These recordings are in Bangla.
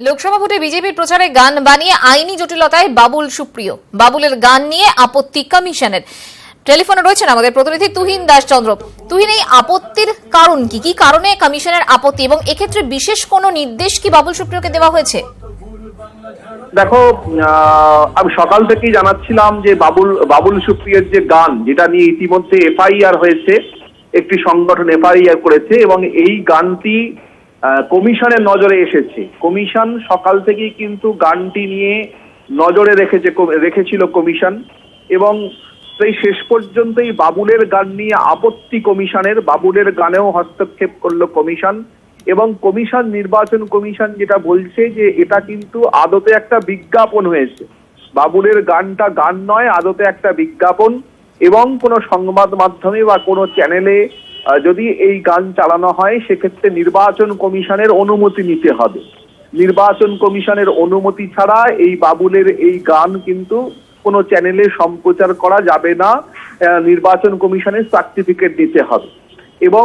লোকসভা ভোটে বিজেপির প্রচারে গান বানিয়ে আইনি জটিলতায় বাবুল সুপ্রিয়। বাবুলের গান নিয়ে আপত্তি কমিশনের। টেলিফোনে রয়েছেন আমাদের প্রতিনিধি তুহিন দাস চন্দ্র। তুহিন, এই আপত্তির কারণ কি? কি কারণে কমিশনের আপত্তি এবং এক্ষেত্রে বিশেষ কোনো নির্দেশ কি বাবুল সুপ্রিয়কে দেওয়া হয়েছে? দেখো, আমি সকাল থেকেই জানাচ্ছিলাম যে বাবুল সুপ্রিয়ের যে গান, যেটা নিয়ে ইতিমধ্যে এফআইআর হয়েছে, একটি সংগঠন এফআইআর করেছে এবং এই গানটি কমিশনের নজরে এসেছে। কমিশন সকাল থেকেই কিন্তু গানটি নিয়ে নজরে রেখেছিল কমিশন, এবং সেই শেষ পর্যন্তই বাবুলের গান নিয়ে আপত্তি কমিশনের। বাবুলের গানেও হস্তক্ষেপ করলো কমিশন, এবং নির্বাচন কমিশন যেটা বলছে যে এটা কিন্তু আদতে একটা বিজ্ঞাপন হয়েছে। বাবুলের গানটা গান নয়, আদতে একটা বিজ্ঞাপন, এবং কোনো সংবাদ মাধ্যমে বা কোনো চ্যানেলে যদি এই গান চালানো হয় সেক্ষেত্রে নির্বাচন কমিশনের অনুমতি নিতে হবে। নির্বাচন কমিশনের অনুমতি ছাড়া এই বাবুলের এই গান কিন্তু কোনো চ্যানেলে সম্প্রচার করা যাবে না, নির্বাচন কমিশনের সার্টিফিকেট দিতে হবে। এবং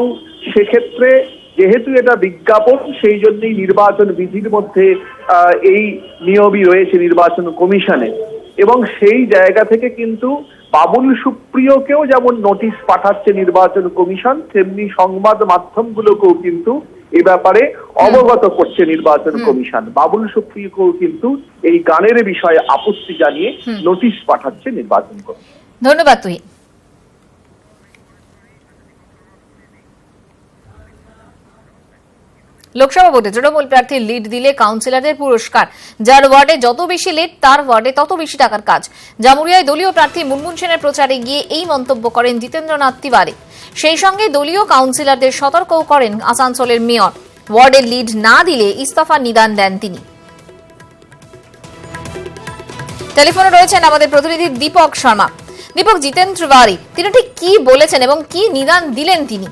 সেক্ষেত্রে যেহেতু এটা বিজ্ঞাপন, সেই জন্যই নির্বাচন বিধির মধ্যে এই নিয়মই রয়েছে নির্বাচন কমিশনে। এবং সেই জায়গা থেকে কিন্তু বাবুল সুপ্রিয়কেও যেমন নোটিশ পাঠাচ্ছে নির্বাচন কমিশন, তেমনি সংবাদ মাধ্যমগুলোকেও কিন্তু এ ব্যাপারে অবগত করছে নির্বাচন কমিশন। বাবুল সুপ্রিয়কেও কিন্তু এই গানের বিষয়ে আপত্তি জানিয়ে নোটিশ পাঠাচ্ছে নির্বাচন কমিশন। ধন্যবাদ তুহিন। লোকসভা ভোটে তৃণমূল প্রার্থীর লিড দিলে কাউন্সিলরদের পুরস্কার। যার ওয়ার্ডে যত বেশি লিড তার ওয়ার্ডে তত বেশি টাকার কাজ। জামুরিয়ায় দলীয় প্রার্থী মুনমুন সেনের প্রচারে গিয়ে এই মন্তব্য করেন জিতেন্দ্রনাথ তিওয়ারি। সেই সঙ্গে দলীয় কাউন্সিলরদের সতর্কও করেন আসানসোলের মেয়র। ওয়ার্ডে লিড না দিলে ইস্তফার নিদান দেন তিনি। টেলিফোনে রয়েছেন আমাদের প্রতিনিধি দীপক শর্মা। দীপক, জিতেন্দ্র তিওয়ারি তিনি ঠিক কি বলেছেন এবং কি নিদান দিলেন তিনি?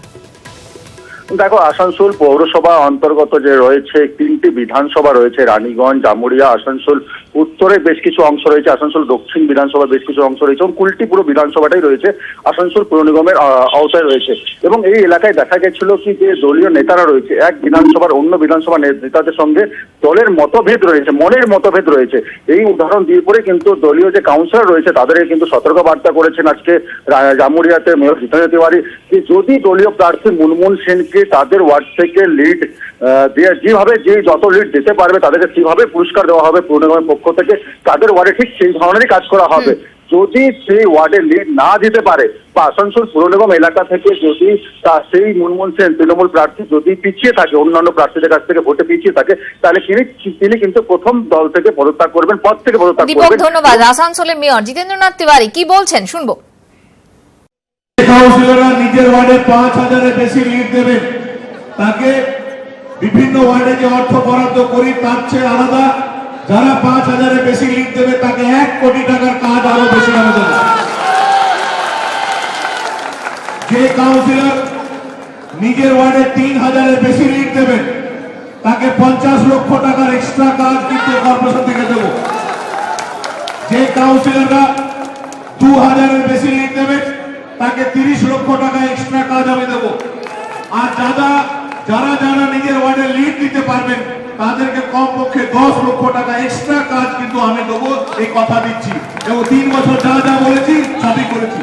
দেখো, আসানসোল পৌরসভা অন্তর্গত যে রয়েছে 3টি বিধানসভা রয়েছে, রানীগঞ্জ, জামুরিয়া, আসানসোল উত্তরে বেশ কিছু অংশ রয়েছে, আসানসোল দক্ষিণ বিধানসভা বেশ কিছু অংশ রয়েছে, এবং কুলটি পুরো বিধানসভাটাই রয়েছে আসানসোল পৌর নিগমের আওতায় রয়েছে। এবং এই এলাকায় দেখা গেছিল কি যে দলীয় নেতারা রয়েছে, এক বিধানসভার অন্য বিধানসভা নেতাদের সঙ্গে দলের মতভেদ রয়েছে, মনের মতভেদ রয়েছে। এই উদাহরণ দিয়ে পরে কিন্তু দলীয় যে কাউন্সিলর রয়েছে তাদেরকে কিন্তু সতর্ক বার্তা করেছেন আজকে জামুরিয়াতে মেয়র জিতেন্দ্র তিওয়ারি, যে যদি দলীয় প্রার্থী মুনমুন সেনকে তাদের ওয়ার্ড থেকে লিড যেভাবে যত লিড দিতে পারবে তাদেরকে কিভাবে পুরস্কার দেওয়া হবে পৌর নিগমের পক্ষ থেকে, তাদের ওয়ার্ডে ঠিক সেই ধরনেরই কাজ করা হবে। যদি সেই ওয়ার্ডে লিড না দিতে পারে বা আসানসোল পৌর নিগম এলাকা থেকে যদি সেই মুনমুন সেন তৃণমূল প্রার্থী যদি পিছিয়ে থাকে, অন্যান্য প্রার্থীদের কাছ থেকে ভোটে পিছিয়ে থাকে, তাহলে তিনি কিন্তু প্রথম দল থেকে পদত্যাগ করবেন, পদ থেকে পদত্যাগ করবেন। ধন্যবাদ। আসানসোলের মেয়র জিতেন্দ্রনাথ তিওয়ারি কি বলছেন শুনবো। কাউন্সিলররা নিজের ওয়ার্ডে 5,000-এর বেশি লিড দেবেন, তাকে বিভিন্ন ওয়ার্ডে যে অর্থ বরাদ্দ করি তার চেয়ে আলাদা যারা 5,000-এর বেশি লিড দেবে তাকে 1 কোটি টাকার কাজ আরো বেশি দামে দেবে। যে কাউন্সিলর নিজের ওয়ার্ডে 3,000-এর বেশি লিড দেবেন তাকে 50 লক্ষ টাকার এক্সট্রা কাজ কিন্তু কর্পোরেশন থেকে দেব। যে কাউন্সিলররা 2,000-এর বেশি লিড দেবেন তাকে 30 লক্ষ টাকা এক্সট্রা কাজ আমি দেবো। আর যারা নিজের ওয়ার্ডে লিড দিতে পারবেন তাদেরকে কমপক্ষে 10 লক্ষ টাকা এক্সট্রা কাজ কিন্তু আমি দেবো, এই কথা দিচ্ছি। এবং 3 বছর যা বলেছি সবই করেছি।